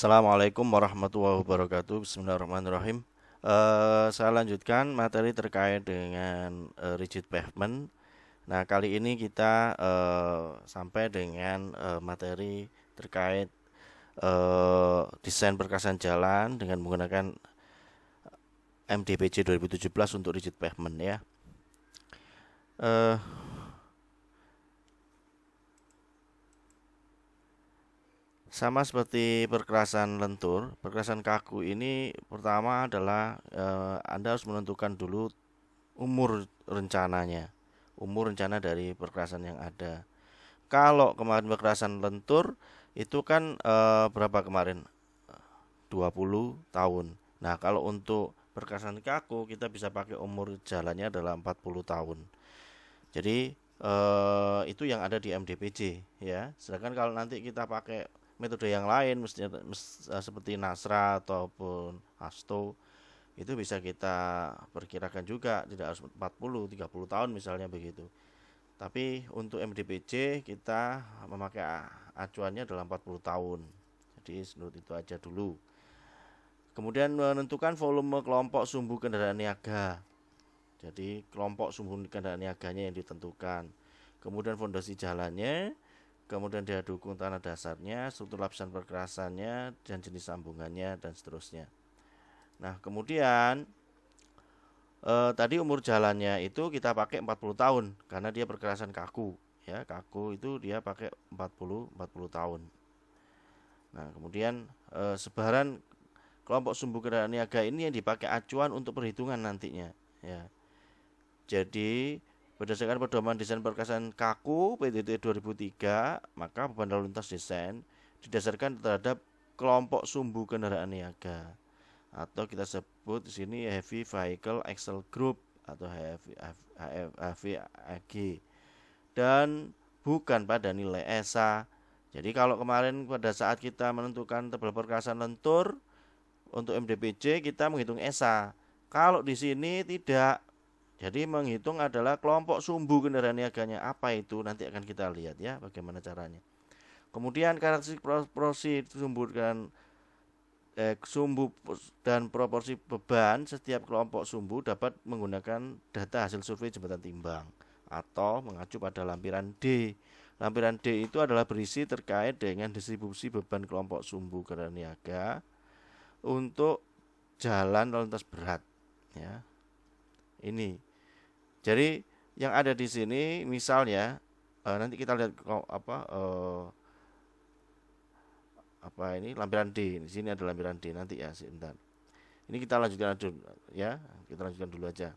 Assalamualaikum warahmatullahi wabarakatuh. Bismillahirrahmanirrahim. Saya lanjutkan materi terkait dengan rigid pavement. Nah, kali ini kita sampai dengan materi terkait desain perkasan jalan dengan menggunakan MDPJ 2017 untuk rigid pavement ya. Eh, Sama seperti perkerasan lentur, perkerasan kaku ini pertama adalah Anda harus menentukan dulu umur rencananya, umur rencana dari perkerasan yang ada. Kalau kemarin perkerasan lentur itu kan berapa kemarin? 20 tahun. Nah, kalau untuk perkerasan kaku kita bisa pakai umur jalannya adalah 40 tahun. Jadi itu yang ada di MDPJ ya. Sedangkan kalau nanti kita pakai metode yang lain seperti Nasra ataupun Asto itu bisa kita perkirakan juga tidak harus 40 30 tahun misalnya begitu. Tapi untuk MDPJ kita memakai acuannya dalam 40 tahun. Jadi menurut itu aja dulu. Kemudian menentukan volume kelompok sumbu kendaraan niaga. Jadi kelompok sumbu kendaraan niaganya yang ditentukan. Kemudian fondasi jalannya, kemudian dia dukung tanah dasarnya, struktur lapisan perkerasannya, dan jenis sambungannya dan seterusnya. Nah, kemudian tadi umur jalannya itu kita pakai 40 tahun karena dia perkerasan kaku ya, kaku itu dia pakai 40 tahun. Nah, kemudian sebaran kelompok sumbu kendaraan niaga ini yang dipakai acuan untuk perhitungan nantinya ya. Jadi berdasarkan pedoman desain perkerasan kaku PDT 2003, maka beban lalu lintas desain didasarkan terhadap kelompok sumbu kendaraan niaga atau kita sebut di sini Heavy Vehicle Axle Group atau HVAG, dan bukan pada nilai ESA. Jadi kalau kemarin pada saat kita menentukan tebal perkerasan lentur untuk MDPJ kita menghitung ESA. Kalau di sini tidak. Jadi menghitung adalah kelompok sumbu kendaraan niaganya. Apa itu? Nanti akan kita lihat ya bagaimana caranya. Kemudian karakteristik sumbu dan proporsi beban setiap kelompok sumbu dapat menggunakan data hasil survei jembatan timbang atau mengacu pada lampiran D. Lampiran D itu adalah berisi terkait dengan distribusi beban kelompok sumbu kendaraan niaga untuk jalan lalu lintas berat ya. Ini. Jadi yang ada di sini misalnya nanti kita lihat apa ini lampiran D. Di sini ada lampiran D nanti ya sebentar. Ini kita lanjutkan dulu ya. Kita lanjutkan dulu aja.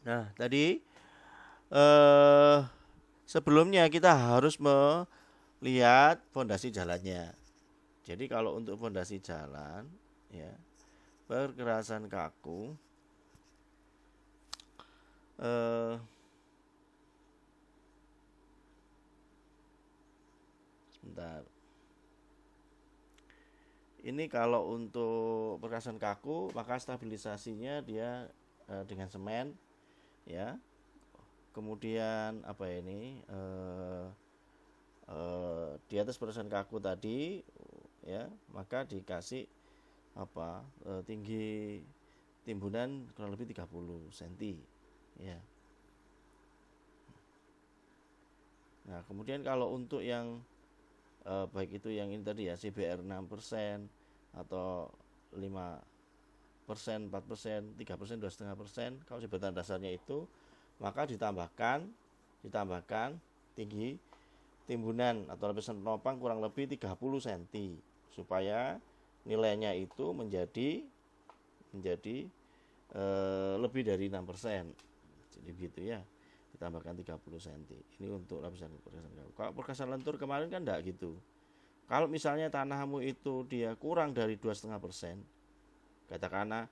Nah, tadi eh sebelumnya kita harus melihat fondasi jalannya. Jadi kalau untuk fondasi jalan ya, perkerasan kaku eh sebentar. Ini kalau untuk perkerasan kaku maka stabilisasinya dia dengan semen ya. Kemudian apa ini di atas perkerasan kaku tadi ya, maka dikasih tinggi timbunan kurang lebih 30 cm ya. Nah, kemudian kalau untuk yang baik itu yang ini tadi ya CBR 6% atau 5%, 4%, 3%, 2,5%, kalau jembatan dasarnya itu maka ditambahkan tinggi timbunan atau lapisan penopang kurang lebih 30 cm supaya nilainya itu menjadi lebih dari 6%. Jadi begitu ya. Ditambahkan 30 cm. Ini untuk lapisan perkerasan kaku. Kalau perkerasan lentur kemarin kan enggak gitu. Kalau misalnya tanahmu itu dia kurang dari 2,5%, katakanlah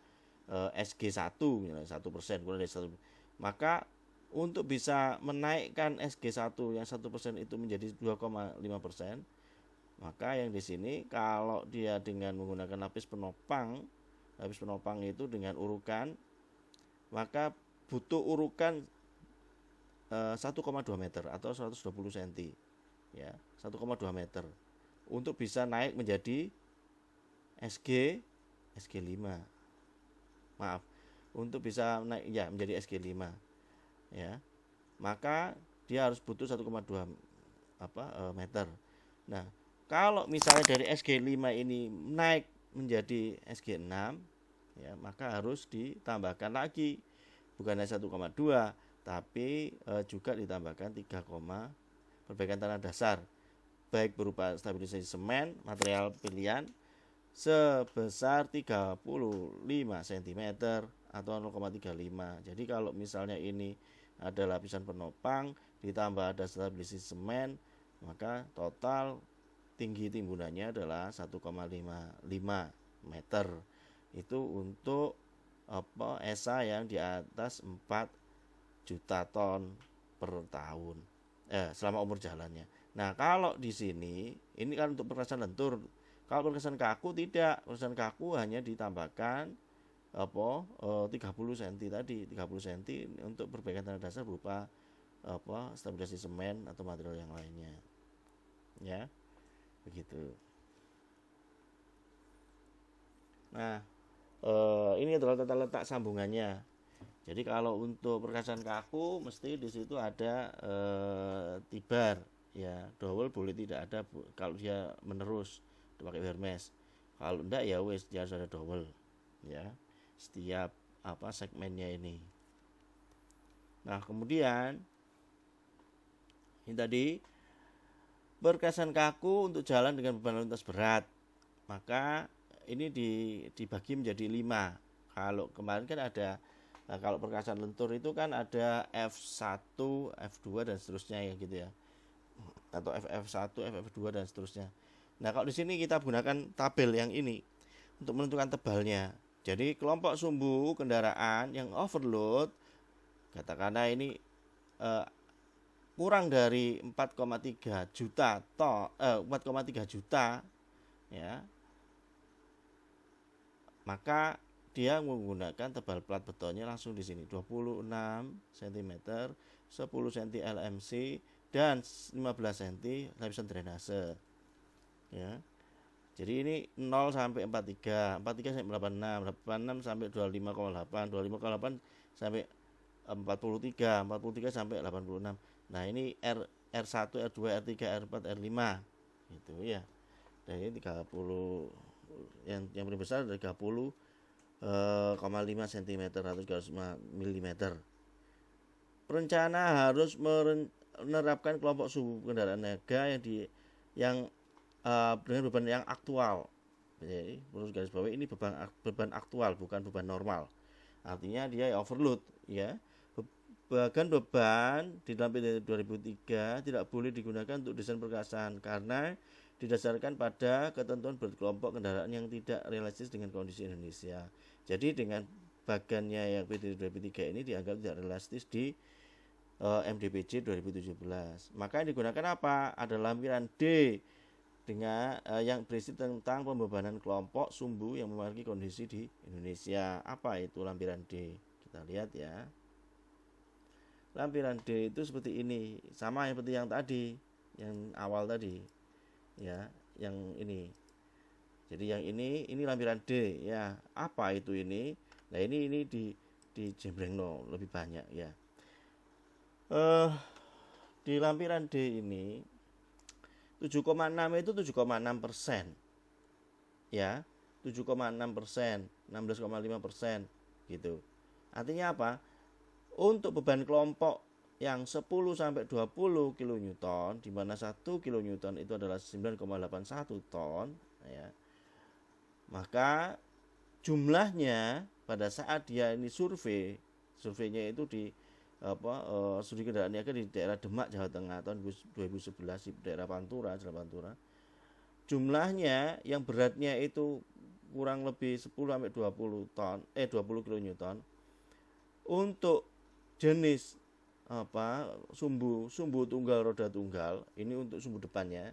SG1 misalnya 1%, kurang dari 1%, maka untuk bisa menaikkan SG1 yang 1% itu menjadi 2,5%, maka yang di sini kalau dia dengan menggunakan lapis penopang itu dengan urukan, maka butuh urukan 1,2 meter atau 120 cm ya, 1,2 meter untuk bisa naik menjadi SG SG5. Maaf. Untuk bisa naik ya menjadi SG5 ya. Maka dia harus butuh 1,2 meter. Nah, kalau misalnya dari SG5 ini naik menjadi SG6 ya, maka harus ditambahkan lagi bukan hanya 1,2 tapi juga ditambahkan 3, perbaikan tanah dasar baik berupa stabilisasi semen material pilihan sebesar 35 cm atau 0,35. Jadi kalau misalnya ini ada lapisan penopang ditambah ada stabilisasi semen, maka total tinggi timbunannya adalah 1,55 meter. Itu untuk ESA yang di atas 4 juta ton per tahun selama umur jalannya. Nah, kalau di sini ini kan untuk perkasan lentur. Kalau perkasan kaku tidak, perkasan kaku hanya ditambahkan 30 cm tadi, 30 cm untuk perbaikan tanah dasar berupa stabilisasi semen atau material yang lainnya. Ya, begitu. Nah, ini adalah tata letak sambungannya. Jadi kalau untuk perkasan kaku mesti di situ ada tibar ya, dowel boleh tidak ada kalau dia menerus pakai Hermes. Kalau enggak ya wes dia harus ada dowel ya setiap segmennya ini. Nah, kemudian ini tadi perkasan kaku untuk jalan dengan beban lalu lintas berat. Maka ini dibagi menjadi 5. Kalau kemarin kan ada kalau perkasan lentur itu kan ada F1, F2 dan seterusnya ya gitu ya. Atau FF1, FF2 dan seterusnya. Nah, kalau di sini kita gunakan tabel yang ini untuk menentukan tebalnya. Jadi kelompok sumbu kendaraan yang overload katakanlah ini kurang dari 4,3 juta 4,3 juta ya. Maka dia menggunakan tebal plat betonnya langsung di sini 26 cm, 10 cm LMC dan 15 cm lapisan drainase. Ya. Jadi ini 0 sampai 43, 43 sampai 86, 86 sampai 25,8, 25,8 sampai 43, 43 sampai 86. Nah, ini R1, R2, R3, R4, R5 gitu ya. Dan ini 30 yang paling besar dari 30,5 cm atau 305 mm. Perencana harus menerapkan kelompok sumbu kendaraan niaga yang dengan beban yang aktual. Jadi perlu garis bawah ini beban aktual bukan beban normal. Artinya dia overload ya. Bahkan beban di dalam PD 2003 tidak boleh digunakan untuk desain perkasan karena didasarkan pada ketentuan berkelompok kendaraan yang tidak realistis dengan kondisi Indonesia. Jadi dengan bagannya yang PD 2003 ini dianggap tidak realistis di MDPJ 2017. Maka yang digunakan apa? Ada lampiran D dengan yang berisi tentang pembebanan kelompok sumbu yang memiliki kondisi di Indonesia. Apa itu lampiran D? Kita lihat ya. Lampiran D itu seperti ini, sama seperti yang tadi, yang awal tadi. Ya, yang ini. Jadi yang ini lampiran D ya. Apa itu ini? Nah, ini di jembrengno lebih banyak ya. Di lampiran D ini 7,6 itu 7,6%. Ya, 7,6%, 16,5% gitu. Artinya apa? Untuk beban kelompok yang 10 sampai 20 kN di mana 1 kN itu adalah 9,81 ton ya. Maka jumlahnya pada saat dia ini surveinya itu di studi kendaraan niaga di daerah Demak Jawa Tengah tahun 2011 di daerah Pantura, Jalan Pantura. Jumlahnya yang beratnya itu kurang lebih 10 sampai 20 ton 20 kN. Untuk jenis sumbu tunggal roda tunggal ini untuk sumbu depannya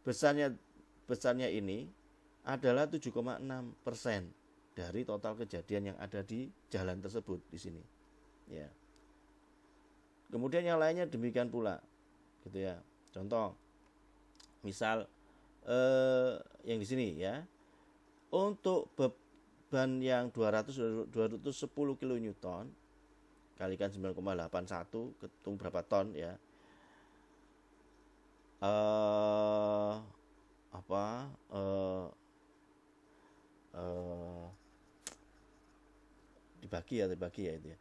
besarnya ini adalah 7,6% dari total kejadian yang ada di jalan tersebut di sini ya. Kemudian yang lainnya demikian pula gitu ya. Contoh misal yang di sini ya, Untuk beban yang 210 kN kalikan 9,81 ketung berapa ton ya. Apa dibagi ya itu ya.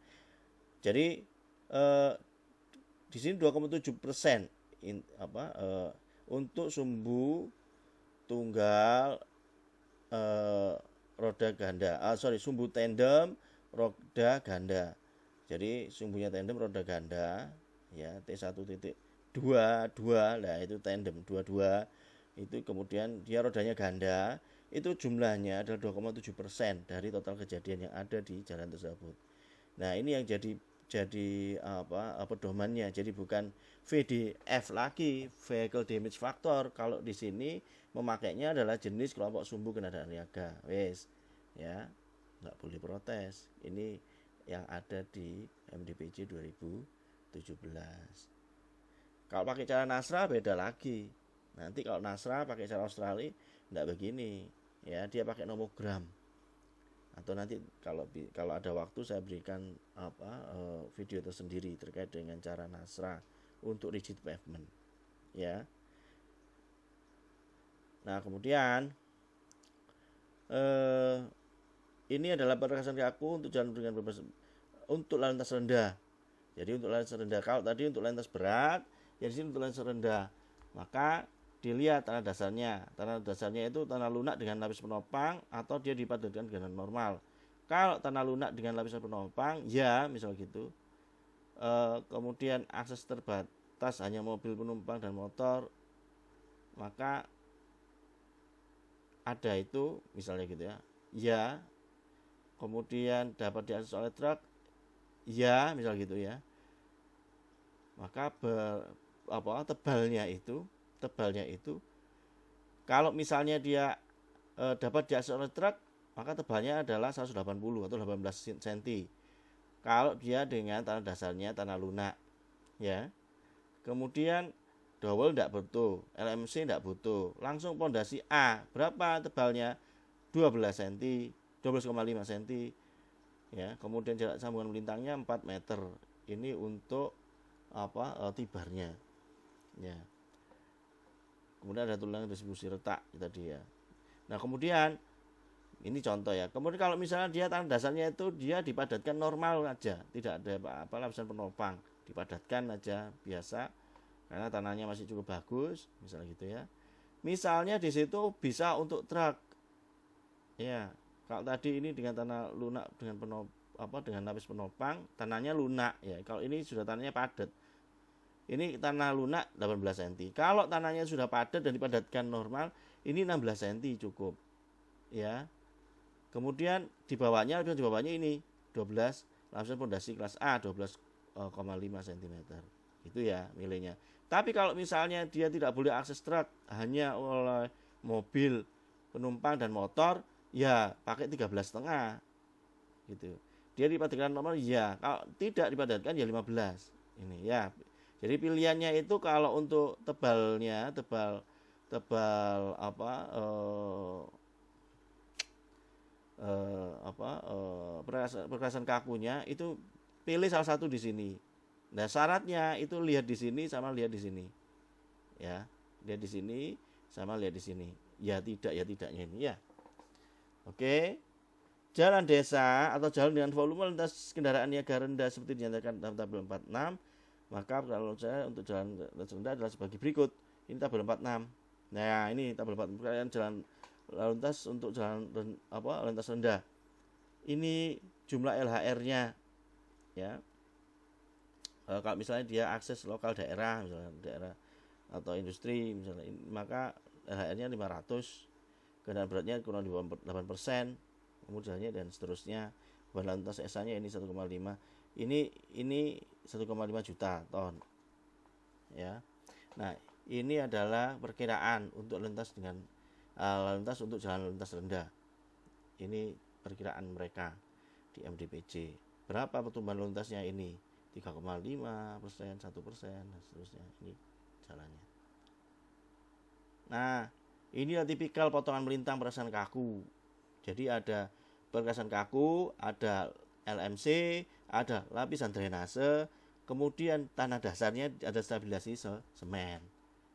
Jadi di sini 2,7% untuk sumbu tunggal roda ganda. Sumbu tandem roda ganda. Jadi sumbunya tandem roda ganda ya T1.22 lah itu tandem 22 itu, kemudian dia rodanya ganda, itu jumlahnya adalah 2,7% dari total kejadian yang ada di jalan tersebut. Nah, ini yang jadi pedomannya. Jadi bukan VDF lagi, vehicle damage factor. Kalau di sini memakainya adalah jenis kelompok sumbu kendaraan niaga. Wes, ya, nggak boleh protes. Ini yang ada di MDPJ 2017. Kalau pakai cara Nasra beda lagi. Nanti kalau Nasra pakai cara Australia enggak begini. Ya, dia pakai nomogram. Atau nanti kalau ada waktu saya berikan video tersendiri terkait dengan cara Nasra untuk rigid pavement. Ya. Nah, kemudian ini adalah perkasan kaku untuk jalan dengan bebas untuk lintas rendah. Jadi untuk lintas rendah, kalau tadi untuk lintas berat, ya di sini untuk lintas rendah. Maka dilihat tanah dasarnya. Tanah dasarnya itu tanah lunak dengan lapis penopang atau dia dipadatkan dengan normal. Kalau tanah lunak dengan lapisan penopang, ya misal gitu. Kemudian akses terbatas hanya mobil penumpang dan motor, maka ada itu misalnya gitu ya. Ya. Kemudian dapat diakses oleh truk, ya misal gitu ya. Maka tebalnya itu kalau misalnya dia dapat diakses oleh truk, maka tebalnya adalah 180 atau 18 cm. Kalau dia dengan tanah dasarnya tanah lunak, ya. Kemudian dowel tidak butuh, LMC tidak butuh, langsung pondasi A, berapa tebalnya? 12 cm, 12,5 cm. Ya, kemudian jarak sambungan melintangnya 4 meter. Ini untuk tibarnya. Ya. Kemudian ada tulang distribusi retak tadi ya. Nah, kemudian ini contoh ya. Kemudian kalau misalnya dia tanah dasarnya itu dia dipadatkan normal aja, tidak ada apa-apa lapisan penopang, dipadatkan aja biasa karena tanahnya masih cukup bagus, misalnya gitu ya. Misalnya di situ bisa untuk truk. Ya, kalau tadi ini dengan tanah lunak dengan dengan lapis penopang, tanahnya lunak ya. Kalau ini sudah tanahnya padat. Ini tanah lunak 18 cm. Kalau tanahnya sudah padat dan dipadatkan normal, ini 16 cm cukup. Ya. Kemudian di bawahnya ini 12 lapisan pondasi kelas A 12,5 cm. Itu ya nilainya. Tapi kalau misalnya dia tidak boleh akses truk, hanya oleh mobil, penumpang dan motor, ya pakai 13,5 gitu. Dia dipadatkan normal ya, kalau tidak dipadatkan ya 15. Ini ya. Jadi pilihannya itu kalau untuk tebalnya, perkerasan kakunya itu pilih salah satu di sini. Nah, syaratnya itu lihat di sini sama lihat di sini. Ya, lihat di sini sama lihat di sini. Ya tidaknya ini ya. Oke. Jalan desa atau jalan dengan volume lintas kendaraan niaga rendah seperti dinyatakan dalam tabel 46. Maka kalau saya untuk jalan rendah adalah sebagai berikut. Ini tabel 46. Nah, ini tabel 46 jalan lalu lintas untuk jalan lintas rendah. Ini jumlah LHR-nya ya. Kalau misalnya dia akses lokal daerah, misalnya daerah atau industri misalnya, maka LHR-nya 500, kendaraan beratnya kurang di bawah 8%, kemudiannya dan seterusnya. Beban lintas SA-nya ini 1,5. Ini 1,5 juta ton. Ya. Nah, ini adalah perkiraan untuk lintas untuk jalan lintas rendah. Ini perkiraan mereka di MDPJ. Berapa pertumbuhan lintasnya ini? 3,5%, 1%, dan seterusnya. Ini jalannya. Nah, ini tipikal potongan melintang perasaan kaku. Jadi ada perkerasan kaku, ada LMC, ada lapisan drainase, kemudian tanah dasarnya ada stabilisasi semen.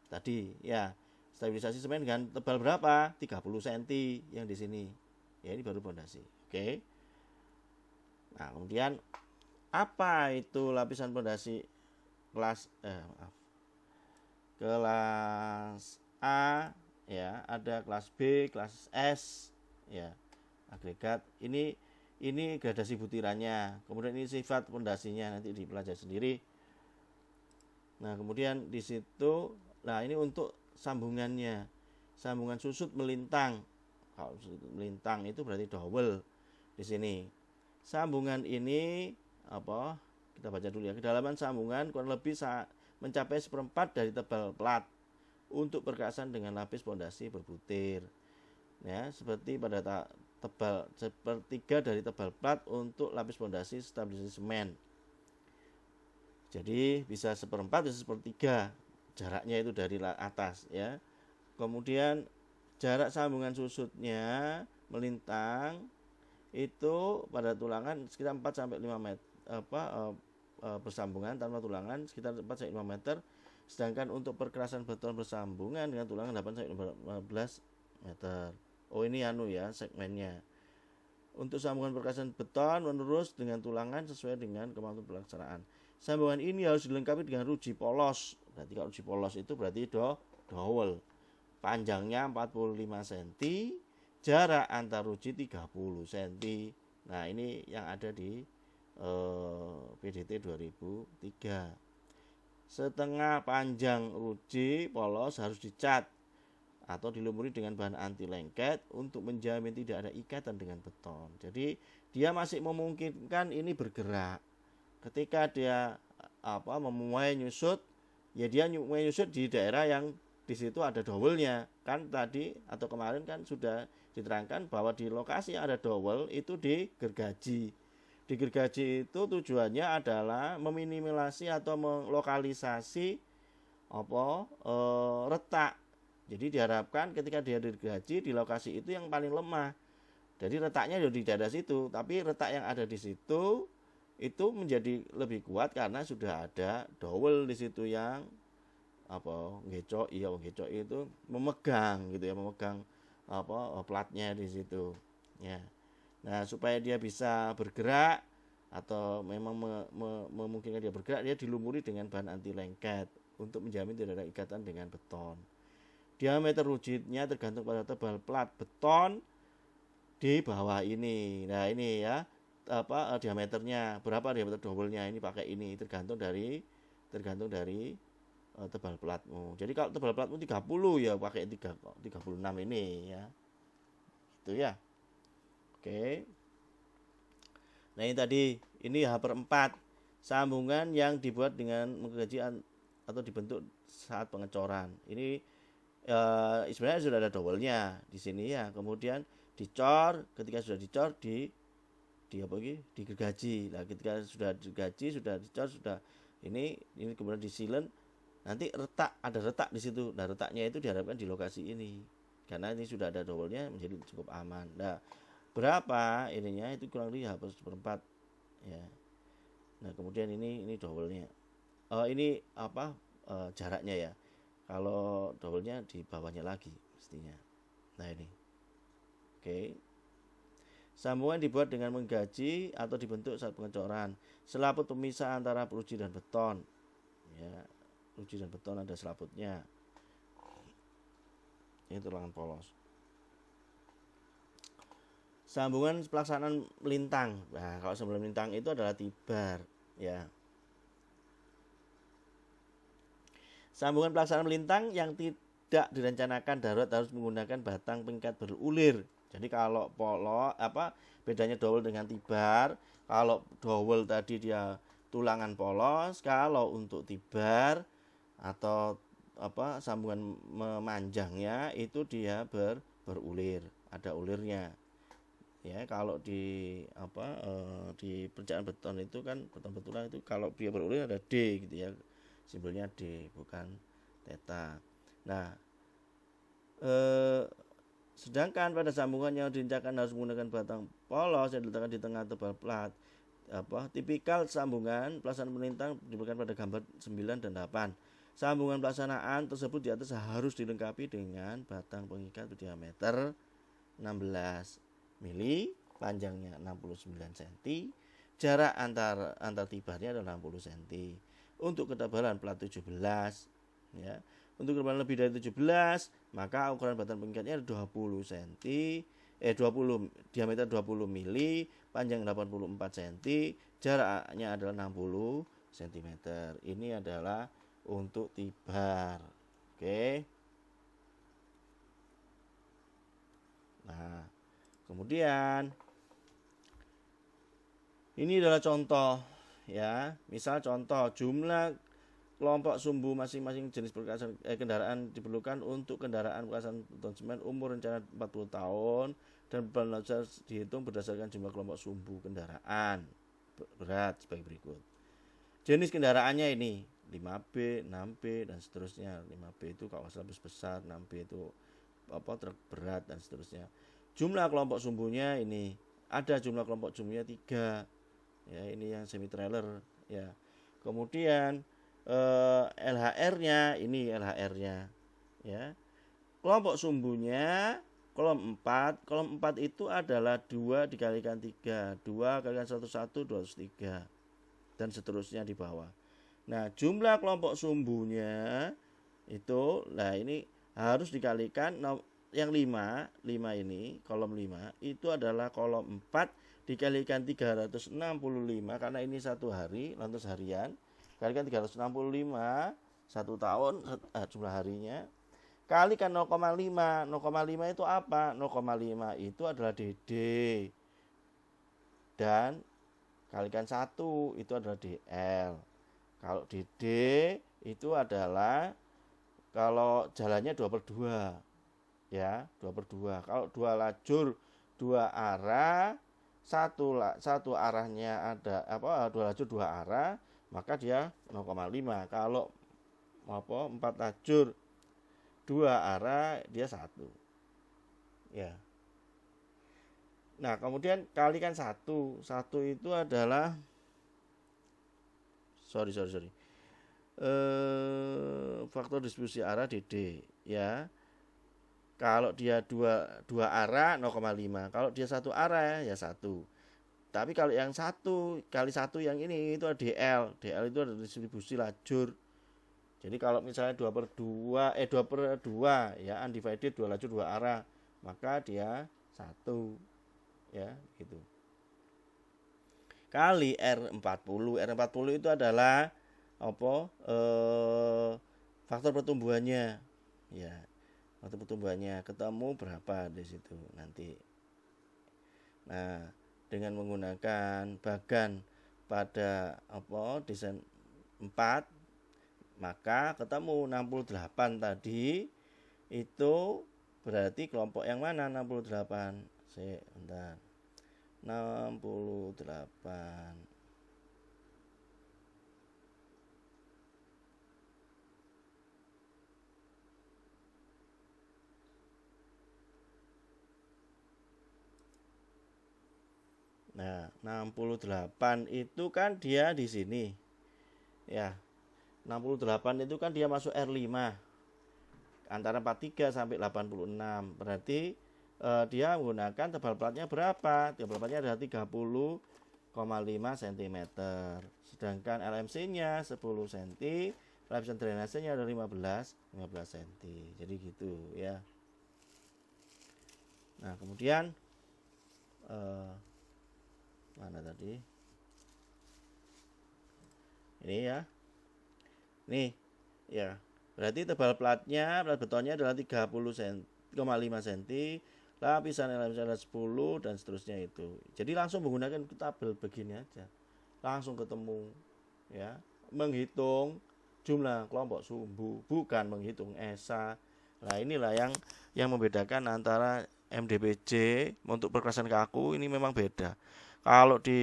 Tadi ya, stabilisasi semen dengan tebal berapa? 30 cm yang di sini. Ya, ini baru fondasi. Oke. Nah, kemudian apa itu lapisan fondasi kelas kelas A, ya, ada kelas B, kelas S, ya, agregat. Ini gradasi butirannya. Kemudian ini sifat fondasinya, nanti dipelajari sendiri. Nah, kemudian di situ, nah ini untuk sambungannya. Sambungan susut melintang. Kalau susut melintang itu berarti dowel di sini. Sambungan ini apa? Kita baca dulu ya. Kedalaman sambungan kurang lebih mencapai 1/4 dari tebal plat untuk perkerasan dengan lapis fondasi berbutir. Ya, seperti pada tebal 1/3 dari tebal plat untuk lapis fondasi stabilisasi semen. Jadi bisa 1/4 bisa 1/3 jaraknya itu dari atas, ya. Kemudian jarak sambungan susutnya melintang itu pada tulangan sekitar 4 sampai 5 meter bersambungan tanpa tulangan sekitar 4 sampai 5 meter, sedangkan untuk perkerasan beton bersambungan dengan tulangan 8 sampai 15 meter. Oh, ini ya segmennya. Untuk sambungan perkerasan beton menerus dengan tulangan sesuai dengan kemampuan pelaksanaan. Sambungan ini harus dilengkapi dengan ruji polos. Berarti kalau ruji polos itu berarti dowel. Panjangnya 45 cm, jarak antar ruji 30 cm. Nah, ini yang ada di PDT 2003. Setengah panjang ruji polos harus dicat atau dilumuri dengan bahan anti lengket untuk menjamin tidak ada ikatan dengan beton. Jadi dia masih memungkinkan ini bergerak. Ketika dia memuai nyusut, ya dia memuai nyusut di daerah yang di situ ada dowelnya. Kan tadi atau kemarin kan sudah diterangkan bahwa di lokasi yang ada dowel itu digergaji. Digergaji itu tujuannya adalah meminimalisasi atau melokalisasi retak. Jadi diharapkan ketika dia digergaji di lokasi itu yang paling lemah. Jadi retaknya di daerah situ, tapi retak yang ada di situ itu menjadi lebih kuat karena sudah ada dowel di situ yang ngecok itu memegang gitu ya, memegang platnya di situ ya. Nah, supaya dia bisa bergerak atau memang memungkinkan dia bergerak, dia dilumuri dengan bahan anti lengket untuk menjamin tidak ada ikatan dengan beton. Diameter rujitnya tergantung pada tebal plat beton di bawah ini. Nah, ini ya diameternya berapa, diameter dowelnya ini pakai ini tergantung dari tebal platmu. Jadi kalau tebal platmu 30 ya pakai 36 ini ya. Itu ya. Oke. Nah, ini tadi ini H/4 sambungan yang dibuat dengan menggergaji atau dibentuk saat pengecoran. Ini sebenarnya sudah ada dowelnya di sini ya. Kemudian dicor, ketika sudah dicor digergaji. Nah, ketika sudah digergaji, sudah dicor, sudah ini kemudian disilen, nanti ada retak di situ. Nah, retaknya itu diharapkan di lokasi ini. Karena ini sudah ada dowelnya menjadi cukup aman. Nah, berapa ininya itu kurang lebih H/4 ya. Nah, kemudian ini dowelnya. Ini jaraknya ya. Kalau dowelnya di bawahnya lagi mestinya. Nah, ini. Oke. Sambungan dibuat dengan menggaji atau dibentuk saat pengecoran. Selaput pemisah antara ruji dan beton. Ya, ruji dan beton ada selaputnya. Ini tulangan polos. Sambungan pelaksanaan melintang. Nah, kalau sebelum melintang itu adalah tibar, ya. Sambungan pelaksanaan melintang yang tidak direncanakan darurat harus menggunakan batang pengikat berulir. Jadi kalau bedanya dowel dengan tibar. Kalau dowel tadi dia tulangan polos, kalau untuk tibar atau sambungan memanjangnya itu dia berulir, ada ulirnya. Ya, kalau di percayaan beton itu kan beton betulan itu kalau dia berulir ada D gitu ya, simbolnya D bukan theta. Nah, Sedangkan pada sambungan yang diinjakan harus menggunakan batang polos yang diletakkan di tengah tebal plat. Tipikal sambungan pelaksanaan melintang diberikan pada gambar 9 dan 8. Sambungan pelaksanaan tersebut di atas harus dilengkapi dengan batang pengikat berdiameter 16 mili, panjangnya 69 cm, jarak antar tibarnya adalah 60 cm. Untuk ketebalan plat 17, ya. Untuk ketebalan lebih dari 17, maka ukuran batang pengikatnya 20 cm, 20 diameter 20 mili, panjang 84 cm, jaraknya adalah 60 cm. Ini adalah untuk tibar. Oke. Nah, kemudian ini adalah contoh, ya. Misal contoh jumlah kelompok sumbu masing-masing jenis kendaraan diperlukan untuk kendaraan perkasan beton semen umur rencana 40 tahun dan beban dihitung berdasarkan jumlah kelompok sumbu kendaraan berat sebagai berikut. Jenis kendaraannya ini 5B, 6B dan seterusnya. 5B itu kawasan bus besar, 6B itu truk berat dan seterusnya. Jumlah kelompok sumbunya ini ada jumlah kelompok sumbunya 3. Ya, ini yang semi trailer, ya. Kemudian LHR-nya, ini LHR-nya, ya. Kelompok sumbunya kolom 4. Kolom 4 itu adalah 2 dikalikan 3. 2 kalikan 1, 203 dan seterusnya di bawah. Nah, jumlah kelompok sumbunya itu, nah ini harus dikalikan yang 5 ini, kolom 5 itu adalah kolom 4 dikalikan 365 karena ini satu hari, lantus harian. Kalikan 365 1 tahun jumlah harinya. Kalikan 0,5. 0,5 itu apa? 0,5 itu adalah DD. Dan kalikan 1 itu adalah DL. Kalau DD itu adalah kalau jalannya 2/2, ya, 2/2. Kalau 2 lajur 2 arah, satu arahnya ada 2 lajur 2 arah, maka dia 0,5. Kalau 4 lajur 2 arah, dia 1, ya. Nah, kemudian kalikan 1 itu adalah faktor distribusi arah DD, ya. Kalau dia dua arah 0,5. Kalau dia satu arah ya 1. Tapi kalau yang 1 kali 1 yang ini itu DL. DL itu ada distribusi lajur. Jadi kalau misalnya 2/2 ya, undivided 2 lajur 2 arah, maka dia 1, ya, gitu. Kali R40. R40 itu adalah faktor pertumbuhannya, ya. Waktu pertumbuhannya ketemu berapa di situ nanti. Nah, dengan menggunakan bagan pada desain 4, maka ketemu 68 tadi itu berarti kelompok yang mana 68? Bentar. 68. Nah, 68 itu kan dia di sini. Ya. 68 itu kan dia masuk R5. Antara 43 sampai 86. Berarti dia menggunakan tebal platnya berapa? Tebal platnya adalah 30,5 cm. Sedangkan LMC-nya 10 cm, lapisan drainasenya ada 15 cm. Jadi gitu, ya. Nah, kemudian mana tadi? Ini, ya. Nih, ya. Berarti tebal platnya, plat betonnya adalah 30,5 cm, lapisan LMC adalah 10 dan seterusnya itu. Jadi langsung menggunakan tabel begini aja. Langsung ketemu, ya. Menghitung jumlah kelompok sumbu, bukan menghitung ESA. Nah, inilah yang membedakan antara MDPJ untuk perkerasan kaku ini memang beda. Kalau di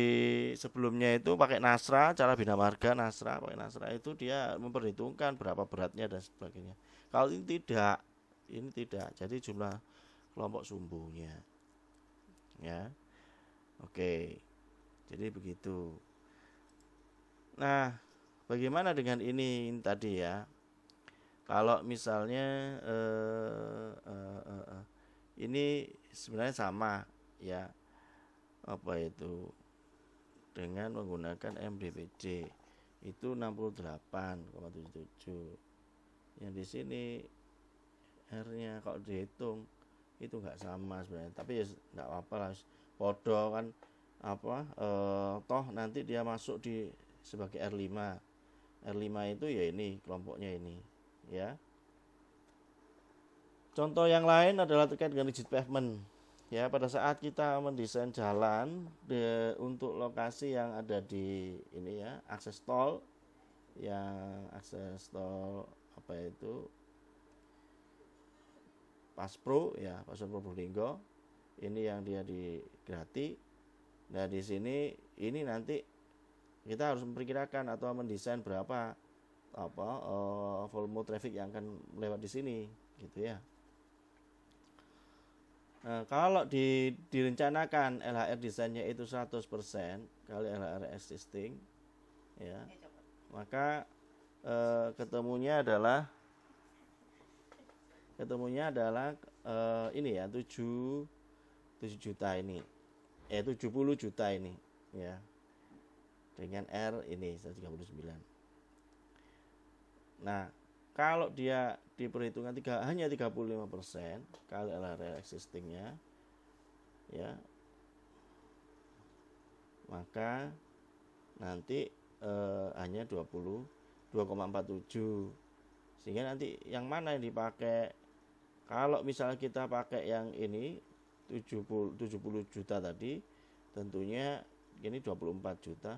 sebelumnya itu pakai Nasra, cara bina marga Nasra, pakai Nasra itu dia memperhitungkan berapa beratnya dan sebagainya. Kalau ini tidak, Jadi jumlah kelompok sumbunya. Ya. Oke. Jadi begitu. Nah, bagaimana dengan ini tadi ya? Kalau misalnya ini sebenarnya sama ya, apa itu, dengan menggunakan MDPJ itu 68,77. Yang di sini R-nya kalau dihitung itu nggak sama sebenarnya, tapi ya nggak apa-apa lah, podo kan apa, toh nanti dia masuk di sebagai R5. R5 itu ya ini kelompoknya ini ya. Contoh yang lain adalah terkait dengan rigid pavement. Ya, pada saat kita mendesain jalan untuk lokasi yang ada di ini ya, akses tol, yang akses tol apa itu, Paspro ya, Paspro Probolinggo. Ini yang dia di Grati. Nah, di sini ini nanti kita harus memperkirakan atau mendesain berapa volume traffic yang akan lewat di sini gitu ya. Nah, kalau direncanakan LHR desainnya itu 100% kali LHR existing ya, maka ketemunya adalah ini ya 7 juta ini, 70 juta ini ya, dengan R ini 139. Nah, kalau dia diperhitungkan hanya 35% kali LHR existingnya ya, maka nanti hanya 22,47. Sehingga nanti yang mana yang dipakai? Kalau misalnya kita pakai yang ini 70 juta tadi, tentunya ini 24 juta.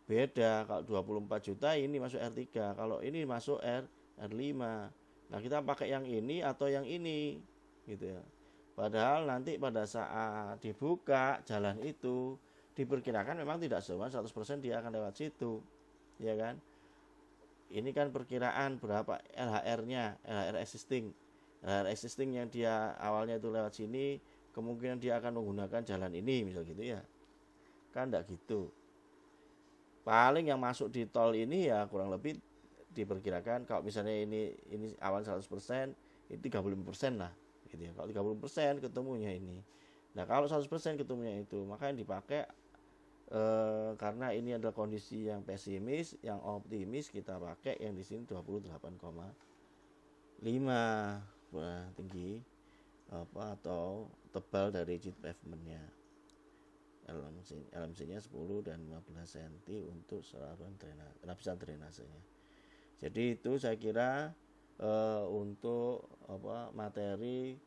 Beda, kalau 24 juta ini masuk R3, kalau ini masuk R5. Nah, kita pakai yang ini atau yang ini gitu ya. Padahal nanti pada saat dibuka jalan itu diperkirakan memang tidak semua 100% dia akan lewat situ. Ya kan? Ini kan perkiraan berapa LHR-nya, LHR existing. LHR existing yang dia awalnya itu lewat sini, kemungkinan dia akan menggunakan jalan ini misal gitu ya. Kan enggak gitu. Paling yang masuk di tol ini ya kurang lebih diperkirakan kalau misalnya ini awal 100%, ini 35% lah gitu ya. Kalau 30% ketemunya ini. Nah, kalau 100% ketemunya itu, maka yang dipakai karena ini adalah kondisi yang pesimis, yang optimis kita pakai yang di sini 28,5. Wah, tinggi atau tebal dari rigid pavementnya. LMC-nya 10 dan 15 cm untuk saluran lapisan drainasenya. Jadi itu saya kira untuk materi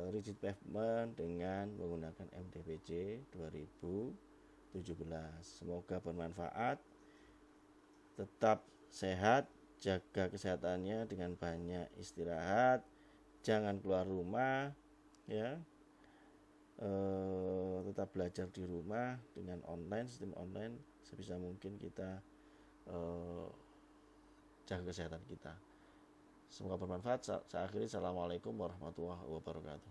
rigid pavement dengan menggunakan MDPJ 2017. Semoga bermanfaat. Tetap sehat, jaga kesehatannya dengan banyak istirahat, jangan keluar rumah ya. Tetap belajar di rumah dengan sistem online sebisa mungkin kita jaga kesehatan kita. Semoga bermanfaat. Saya akhiri. Assalamualaikum warahmatullahi wabarakatuh.